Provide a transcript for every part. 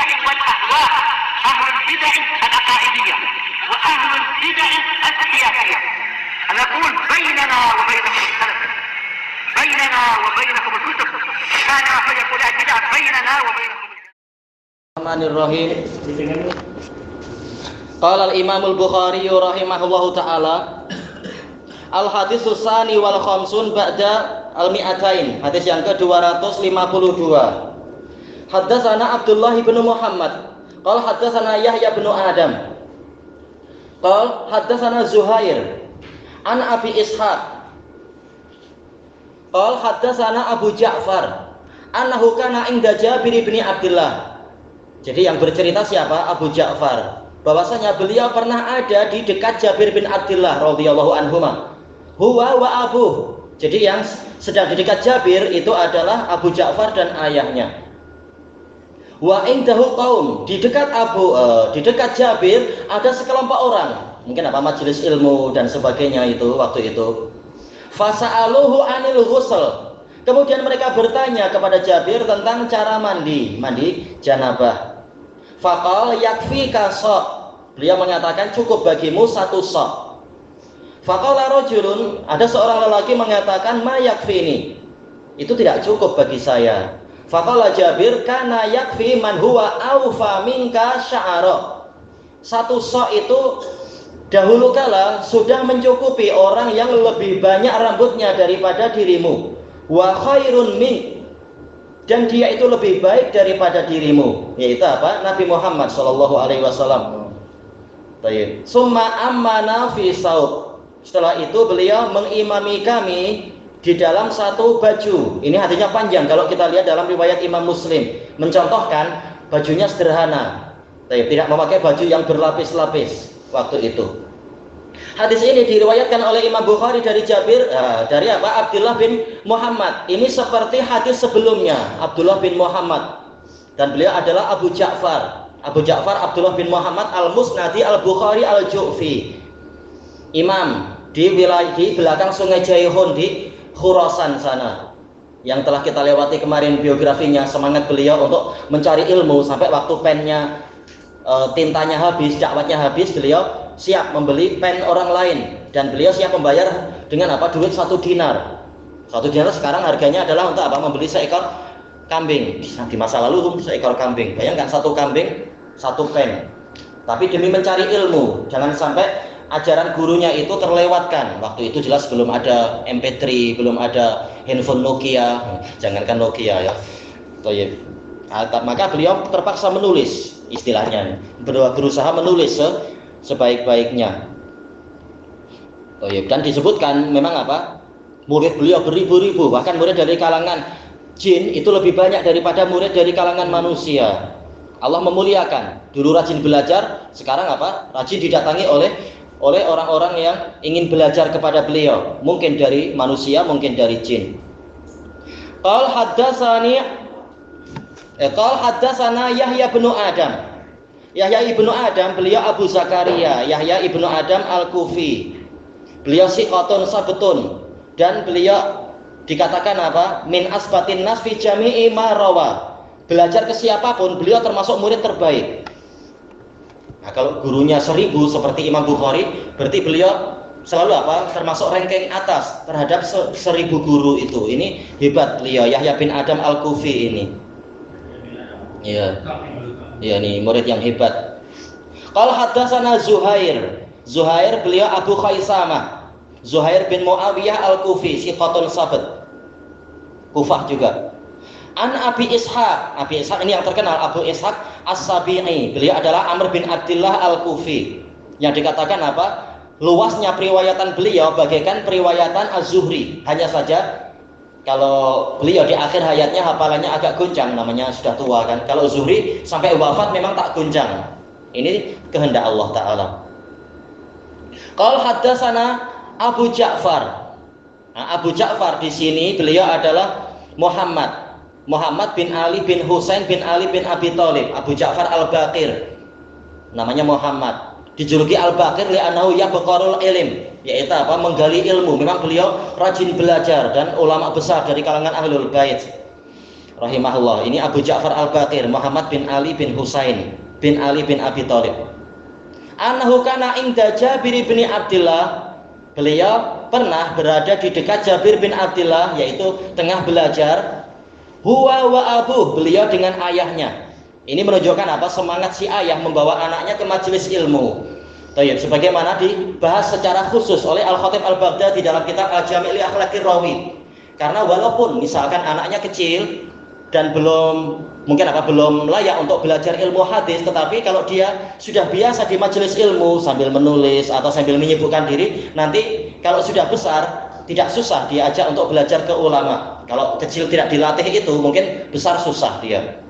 البدع والأهواء، أهل البدع العقائدية وأهل البدع السياسية. نقول بيننا وبينكم السلف، بيننا وبينكم الكتب، كان فيقول البدع بيننا وبينكم. Bismillahirrahmanirrahim. Qala al-Imam al-Bukhari rahimahullahu taala, al-haditsus tsani wal khamsun ba'da al-mi'atain. Hadis yang ke-252. Haddatsana Abdullah bin Muhammad, qala haddatsana Yahya bin Adam, qala haddatsana Zuhair an Abi Ishaq, qala haddatsana Abu Ja'far annahu kana inda Jabir bin Abdullah. Jadi yang bercerita siapa? Abu Ja'far. Bahwasanya beliau pernah ada di dekat Jabir bin Abdullah radhiyallahu anhuma. Huwa wa abuh. Jadi yang sedang di dekat Jabir itu adalah Abu Ja'far dan ayahnya. Wa indahu qaum. Di dekat Jabir ada sekelompok orang. Mungkin majelis ilmu dan sebagainya itu waktu itu. Fasa'aluhu 'anil ghusl. Kemudian mereka bertanya kepada Jabir tentang cara mandi janabah. Faqal yakfika sa'. Beliau mengatakan cukup bagimu satu sa'. Faqala rajulun, ada seorang lelaki mengatakan ma yakfini. Itu tidak cukup bagi saya. Faqala Jabir kana yakfi man huwa awfa minka sya'ara. Satu sa' itu dahulu kala sudah mencukupi orang yang lebih banyak rambutnya daripada dirimu. Wa khairun min, dan dia itu lebih baik daripada dirimu, yaitu apa? Nabi Muhammad sallallahu alaihi wasallam. Baik. Summa ammana fi saub. Setelah itu beliau mengimami kami di dalam satu baju. Ini hadisnya panjang kalau kita lihat dalam riwayat Imam Muslim, mencontohkan bajunya sederhana. Tidak memakai baju yang berlapis-lapis waktu itu. Hadis ini diriwayatkan oleh Imam Bukhari dari Jabir, dari Abdullah bin Muhammad. Ini seperti hadis sebelumnya, Abdullah bin Muhammad. Dan beliau adalah Abu Ja'far. Abu Ja'far Abdullah bin Muhammad al-Musnadi al-Bukhari al-Ju'fi. Imam di wilayah di belakang Sungai Jaihun di Khurasan sana. Yang telah kita lewati kemarin biografinya, semangat beliau untuk mencari ilmu sampai waktu pennya tintanya habis, dakwatnya habis, beliau siap membeli pen orang lain dan beliau siap membayar dengan duit 1 dinar. 1 dinar sekarang harganya adalah untuk membeli seekor kambing. Di masa lalu seekor kambing. Bayangkan 1 kambing 1 pen. Tapi demi mencari ilmu, jangan sampai ajaran gurunya itu terlewatkan. Waktu itu jelas belum ada MP3, belum ada handphone Nokia, jangankan Nokia ya. Maka beliau terpaksa menulis, istilahnya berusaha menulis sebaik-baiknya. Dan disebutkan memang murid beliau beribu-ribu, bahkan murid dari kalangan jin itu lebih banyak daripada murid dari kalangan manusia. Allah memuliakan, dulu rajin belajar, sekarang rajin didatangi oleh orang-orang yang ingin belajar kepada beliau, mungkin dari manusia, mungkin dari jin. Qal haddatsana Yahya bin Adam. Yahya ibnu Adam, beliau Abu Zakaria, Yahya ibnu Adam al-Kufi. Beliau siqatun sabtun, dan beliau dikatakan min asbatin nas fi jami'i ma rawa. Belajar ke siapapun, beliau termasuk murid terbaik. Nah, kalau gurunya 1000 seperti Imam Bukhari, berarti beliau selalu termasuk ranking atas terhadap 1000 guru itu. Ini hebat beliau, Yahya bin Adam al-Kufi ini. Iya. Ya, ini murid yang hebat. Qala haddatsana Zuhair. Zuhair beliau Abu Khaisamah. Zuhair bin Muawiyah al-Kufi, siqatun sabt. Kufah juga. An Abi Ishaq. Abi Ishaq ini yang terkenal, Abu Ishaq As-Sabi'i. Beliau adalah Amr bin Abdullah al-Kufi. Yang dikatakan luasnya periwayatan beliau bagaikan periwayatan Az-Zuhri. Hanya saja kalau beliau di akhir hayatnya hafalannya agak goncang, namanya sudah tua kan. Kalau Zuhri sampai wafat memang tak goncang. Ini kehendak Allah Ta'ala. Qal haddatsana Abu Ja'far. Nah, Abu Ja'far di sini beliau adalah Muhammad bin Ali bin Husain bin Ali bin Abi Thalib. Abu Ja'far al-Baqir. Namanya Muhammad. Dijuluki Al-Baqir li'annahu yabqarul ilm, yaitu menggali ilmu. Memang beliau rajin belajar dan ulama besar dari kalangan Ahlul Bait. rahimahullah. Ini Abu Ja'far Al-Baqir, Muhammad bin Ali bin Husain bin Ali bin Abi Thalib. Annahu kana inda Jabir bin Abdullah. Beliau pernah berada di dekat Jabir bin Abdullah, yaitu tengah belajar. Huwa wa abuh, beliau dengan ayahnya. Ini menunjukkan apa? Semangat si ayah membawa anaknya ke majelis ilmu. Tayyib, sebagaimana dibahas secara khusus oleh Al-Khatib Al-Baghdadi dalam kitab Al-Jami' li Akhlaqir Rawi. Karena walaupun misalkan anaknya kecil dan belum layak untuk belajar ilmu hadis, tetapi kalau dia sudah biasa di majelis ilmu sambil menulis atau sambil menyibukkan diri, nanti kalau sudah besar tidak susah diajak untuk belajar ke ulama. Kalau kecil tidak dilatih itu, mungkin besar susah dia.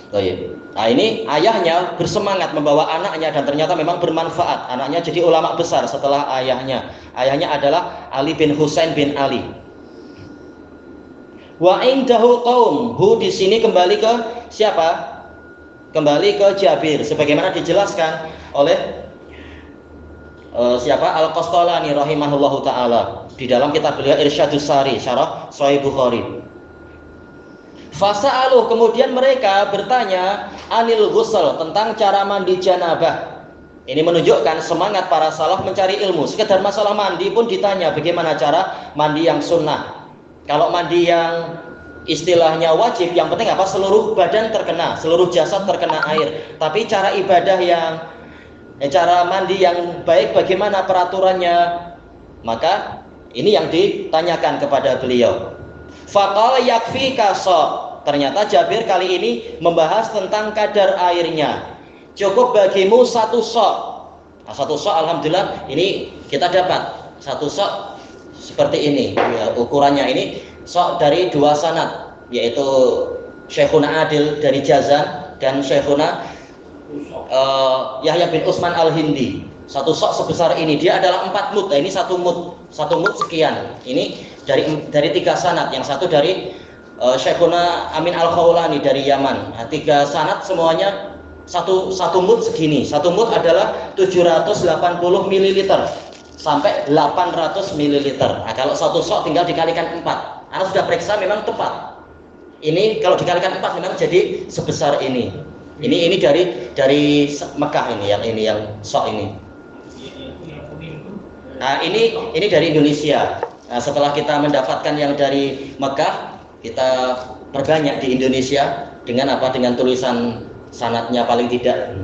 Nah, ini ayahnya bersemangat membawa anaknya dan ternyata memang bermanfaat. Anaknya jadi ulama besar setelah ayahnya. Ayahnya adalah Ali bin Husain bin Ali. Wa indahu qaum. Hu di sini kembali ke siapa? Kembali ke Jabir sebagaimana dijelaskan oleh siapa? Al-Qastalani rahimahullahu taala di dalam kitab beliau Irsyadus Sari syarah Sahih Bukhari. Fasa'aluh, kemudian mereka bertanya anil ghusl, tentang cara mandi janabah. Ini menunjukkan semangat para salaf mencari ilmu. Sekedar masalah mandi pun ditanya bagaimana cara mandi yang sunnah. Kalau mandi yang istilahnya wajib, yang penting apa? Seluruh badan terkena, seluruh jasad terkena air. Tapi cara ibadah cara mandi yang baik bagaimana peraturannya? Maka ini yang ditanyakan kepada beliau. Faqala yakfika sa'. Ternyata Jabir kali ini membahas tentang kadar airnya. Cukup bagimu satu sok. Nah, satu sok alhamdulillah ini kita dapat satu sok seperti ini. Ya, ukurannya ini sok dari dua sanad, yaitu Syekhuna Adil dari Jazan dan Syekhuna Yahya bin Utsman Al-Hindi. Satu sok sebesar ini, dia adalah 4 mud. Nah, ini satu mud sekian. Ini dari 3 sanad, yang satu dari Syekhuna Amin Al-Khawlani dari Yaman. Nah, 3 sanad semuanya satu mud segini. Satu mud adalah 780 ml sampai 800 ml. Nah, kalau satu sok tinggal dikalikan 4. Anda sudah periksa memang tepat. Ini kalau dikalikan 4 memang jadi sebesar ini. Ini dari Mekah ini yang sok ini. Nah, ini dari Indonesia. Nah, setelah kita mendapatkan yang dari Mekah, kita perbanyak di Indonesia dengan apa? Dengan tulisan sanadnya paling tidak.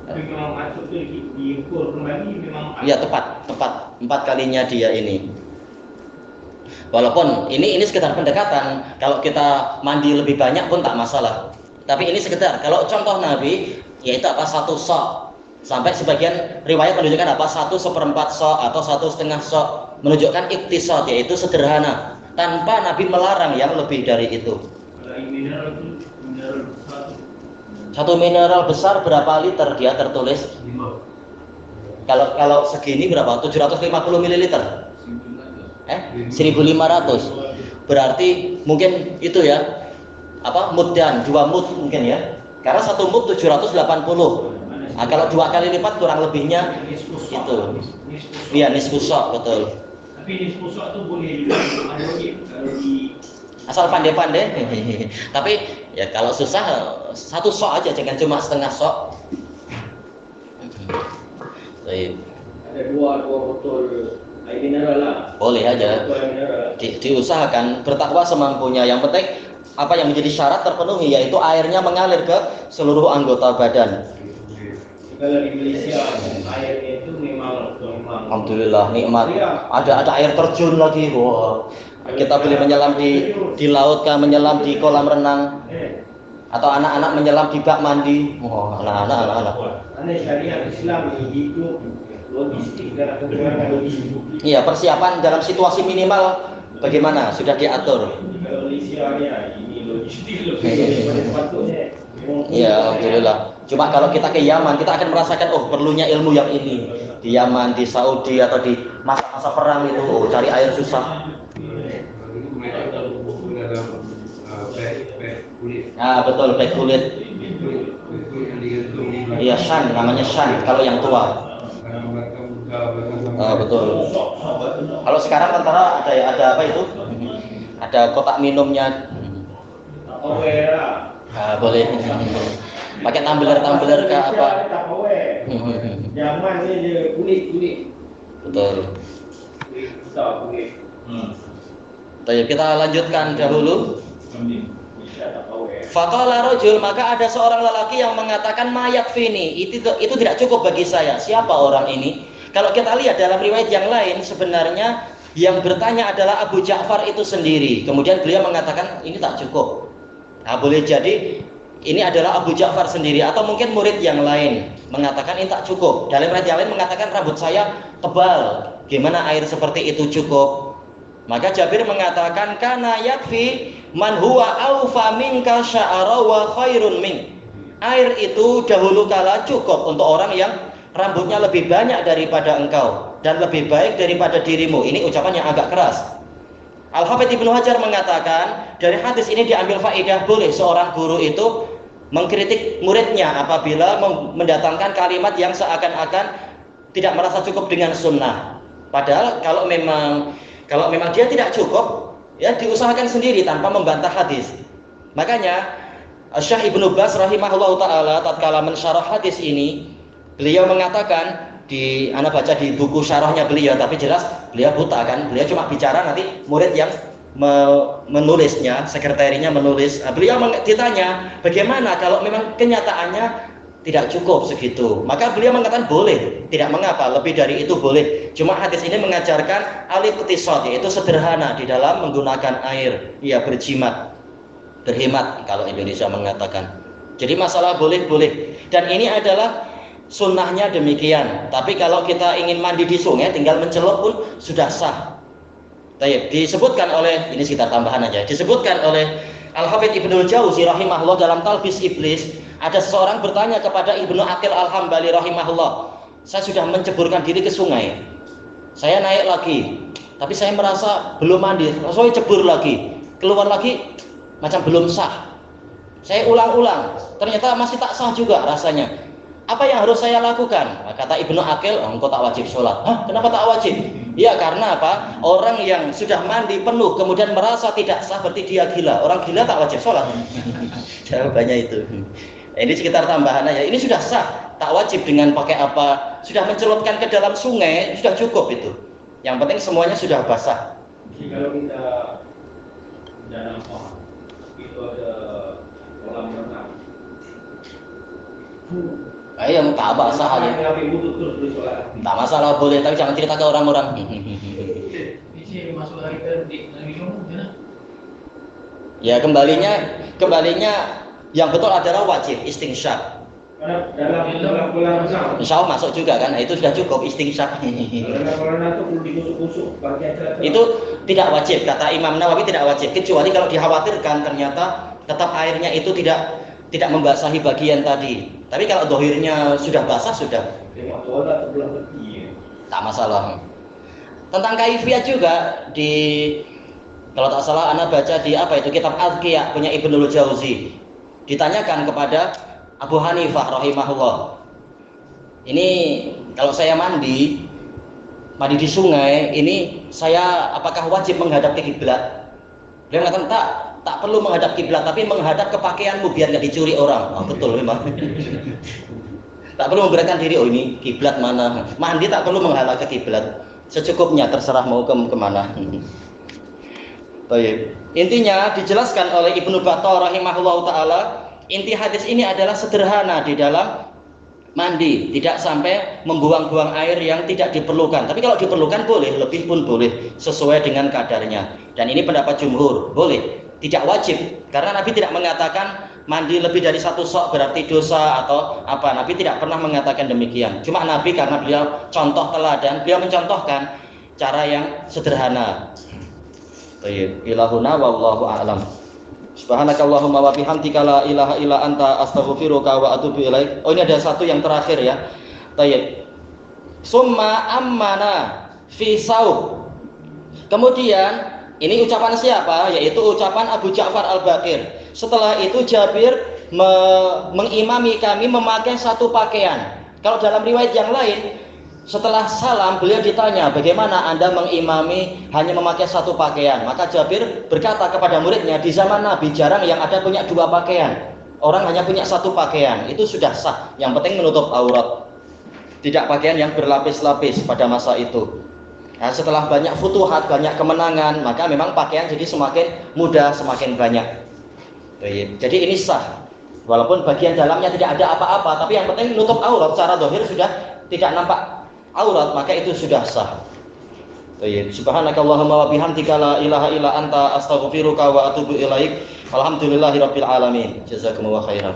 Memang masuk diukur kembali memang. Iya, tepat 4 kalinya dia ini. Walaupun ini sekedar pendekatan. Kalau kita mandi lebih banyak pun tak masalah. Tapi ini sekedar. Kalau contoh Nabi, yaitu apa? 1 sok. Sampai sebagian riwayat menunjukkan apa? 1/4 sok atau 1/2 sok. Menunjukkan iktisad, yaitu sederhana. Tanpa Nabi melarang yang lebih dari itu. Satu mineral besar berapa liter dia tertulis? 5. Kalau segini berapa? 750 ml. 1500. Berarti mungkin itu ya. Apa? Muddan, 2 mud mungkin ya. Karena 1 mud 780. Nah, kalau 2 kali lipat kurang lebihnya itu. Iya, nisfu sok, betul. Tapi nisfu sok itu boleh juga kalau di asal pandai-pandai. Tapi ya kalau susah 1 sok aja, jangan cuma 1/2 sok. ada dua botol air mineral lah. Boleh aja. Diusahakan bertakwa semampunya. Yang penting apa yang menjadi syarat terpenuhi, yaitu airnya mengalir ke seluruh anggota badan. Kalau di Malaysia airnya itu memang Alhamdulillah nikmat. Ada air terjun lagi. Wow. Kita boleh menyelam di laut, kah menyelam di kolam renang, atau anak-anak menyelam di bak mandi. Oh, anak-anak. Aneh syariat Islam hidup logistik dan kekurangan logistik. Iya, persiapan dalam situasi minimal bagaimana sudah diatur. Kalau Malaysia ini logistik lebih daripada sepatutnya. Iya, alhamdulillah. Cuma kalau kita ke Yaman, kita akan merasakan perlunya ilmu yang ini. Di Yaman, di Saudi atau di masa-masa perang itu, cari air susah. Ah, betul, beg kulit. Iya, shan, namanya shan kalau yang tua. Betul. Kalau sekarang antara ada apa itu? Ada kotak minumnya. aware lah. Boleh. Pakai tumbler ke apa? Tak aware. Zaman ni dia kulit. Betul. Kulit besar kulit. Baik, kita lanjutkan dahulu. Bisa tak aware. Faqala rajul, maka ada seorang lelaki yang mengatakan mayat fini, itu tidak cukup bagi saya. Siapa orang ini? Kalau kita lihat dalam riwayat yang lain, sebenarnya yang bertanya adalah Abu Ja'far itu sendiri. Kemudian beliau mengatakan ini tak cukup. Nah, boleh jadi ini adalah Abu Ja'far sendiri, atau mungkin murid yang lain mengatakan ini tak cukup. Dalam riwayat yang lain mengatakan rambut saya tebal. Gimana air seperti itu cukup? Maka Jabir mengatakan kana yakfi man huwa awfa minka sya'ara wa khairun min. Air itu dahulu kala cukup untuk orang yang rambutnya lebih banyak daripada engkau dan lebih baik daripada dirimu. Ini ucapan yang agak keras. Al-Hafidz Ibnu Hajar mengatakan dari hadis ini diambil faedah boleh seorang guru itu mengkritik muridnya apabila mendatangkan kalimat yang seakan-akan tidak merasa cukup dengan sunnah. Padahal kalau memang dia tidak cukup, ya diusahakan sendiri tanpa membantah hadis. Makanya Syekh Ibnu Baz rahimahullah taala tatkala mensyarah hadis ini, beliau mengatakan ana baca di buku syarahnya beliau, tapi jelas beliau buta kan, beliau cuma bicara, nanti murid yang menulisnya, sekretarinya menulis. Beliau ditanya bagaimana kalau memang kenyataannya tidak cukup segitu, maka beliau mengatakan boleh, tidak mengapa, lebih dari itu boleh. Cuma hadis ini mengajarkan al-iqtisad, yaitu sederhana di dalam menggunakan air, ya berhemat kalau Indonesia mengatakan. Jadi masalah boleh, dan ini adalah sunnahnya demikian. Tapi kalau kita ingin mandi di sungai, tinggal mencelup pun sudah sah. Disebutkan oleh, ini sekitar tambahan aja, disebutkan oleh Al-Hafidz Ibnu Jauzi rahimahullah dalam Talbis Iblis, ada seseorang bertanya kepada Ibnu Aqil Al-Hambali rahimahullah, saya sudah menceburkan diri ke sungai, saya naik lagi, tapi saya merasa belum mandi, saya cebur lagi, keluar lagi, macam belum sah. Saya ulang-ulang, ternyata masih tak sah juga rasanya. Apa yang harus saya lakukan? Kata Ibnu Aqil, engkau tak wajib sholat. Hah? Kenapa tak wajib? Ya karena apa? Orang yang sudah mandi penuh kemudian merasa tidak sah berarti dia gila. Orang gila tak wajib sholat. Jawabannya itu. Ini sekitar tambahan aja. Ini sudah sah, tak wajib dengan pakai apa? Sudah mencelupkan ke dalam sungai, sudah cukup itu. Yang penting semuanya sudah basah. Jadi kalau kita dalam itu ada kolam renang. Ayo tak basah aja. Tak masalah boleh, tapi jangan cerita ke orang-orang. Ya kembalinya yang betul adalah wajib istinsyak. Dalam kolam renang. Insya Allah masuk juga kan, itu sudah cukup istinsyak. Dalam kolam renang itu perlu dikusuk-kusuk bagian terakhir. Itu tidak wajib, kata Imam Nawawi tidak wajib, kecuali kalau dikhawatirkan ternyata tetap airnya itu tidak membasahi bagian tadi. Tapi kalau dohirnya sudah basah sudah. Tak masalah. Tentang kaifiyah juga kalau tak salah anak baca di kitab Al-Qiyah punya Ibnul Jauzi. Ditanyakan kepada Abu Hanifah rahimahullah. Ini kalau saya mandi di sungai, ini saya apakah wajib menghadap ke kiblat? Dia mengatakan tak perlu menghadap kiblat, tapi menghadap ke pakaianmu biar nggak dicuri orang. Oh, betul memang. Tak perlu memberatkan diri. Oh ini kiblat mana? Mandi tak perlu menghadap ke kiblat. Secukupnya terserah mau kemana. Baik. Intinya dijelaskan oleh Ibnu Battah rahimahullah taala. Inti hadis ini adalah sederhana di dalam mandi, tidak sampai membuang-buang air yang tidak diperlukan. Tapi kalau diperlukan boleh, lebih pun boleh sesuai dengan kadarnya. Dan ini pendapat jumhur, boleh. Tidak wajib, karena Nabi tidak mengatakan mandi lebih dari satu sok berarti dosa atau apa. Nabi tidak pernah mengatakan demikian. Cuma Nabi karena beliau contoh teladan, beliau mencontohkan cara yang sederhana. Baik, ilahuna wallahu a'lam. Subhanakallahumma wa bihamdika la ilaha illa anta astaghfiruka wa atubu ilaik. Oh ini ada satu yang terakhir ya. Baik. Summa ammana fi saub. Kemudian ini ucapan siapa? Yaitu ucapan Abu Ja'far Al-Baqir. Setelah itu Jabir mengimami kami memakai satu pakaian. Kalau dalam riwayat yang lain Setelah salam, beliau ditanya, bagaimana Anda mengimami hanya memakai satu pakaian? Maka Jabir berkata kepada muridnya, di zaman Nabi jarang yang ada punya dua pakaian. Orang hanya punya satu pakaian, itu sudah sah. Yang penting menutup aurat. Tidak pakaian yang berlapis-lapis pada masa itu. Nah, setelah banyak futuhat, banyak kemenangan, maka memang pakaian jadi semakin mudah, semakin banyak. Jadi ini sah. Walaupun bagian dalamnya tidak ada apa-apa, tapi yang penting menutup aurat secara zahir sudah tidak nampak aurat, maka itu sudah sah. Subhanakallahumma wa bihamdika la ilaha illa anta astaghfiruka wa atubu ilaik. Alhamdulillahirabbil alamin. Jazakumullahu khairan.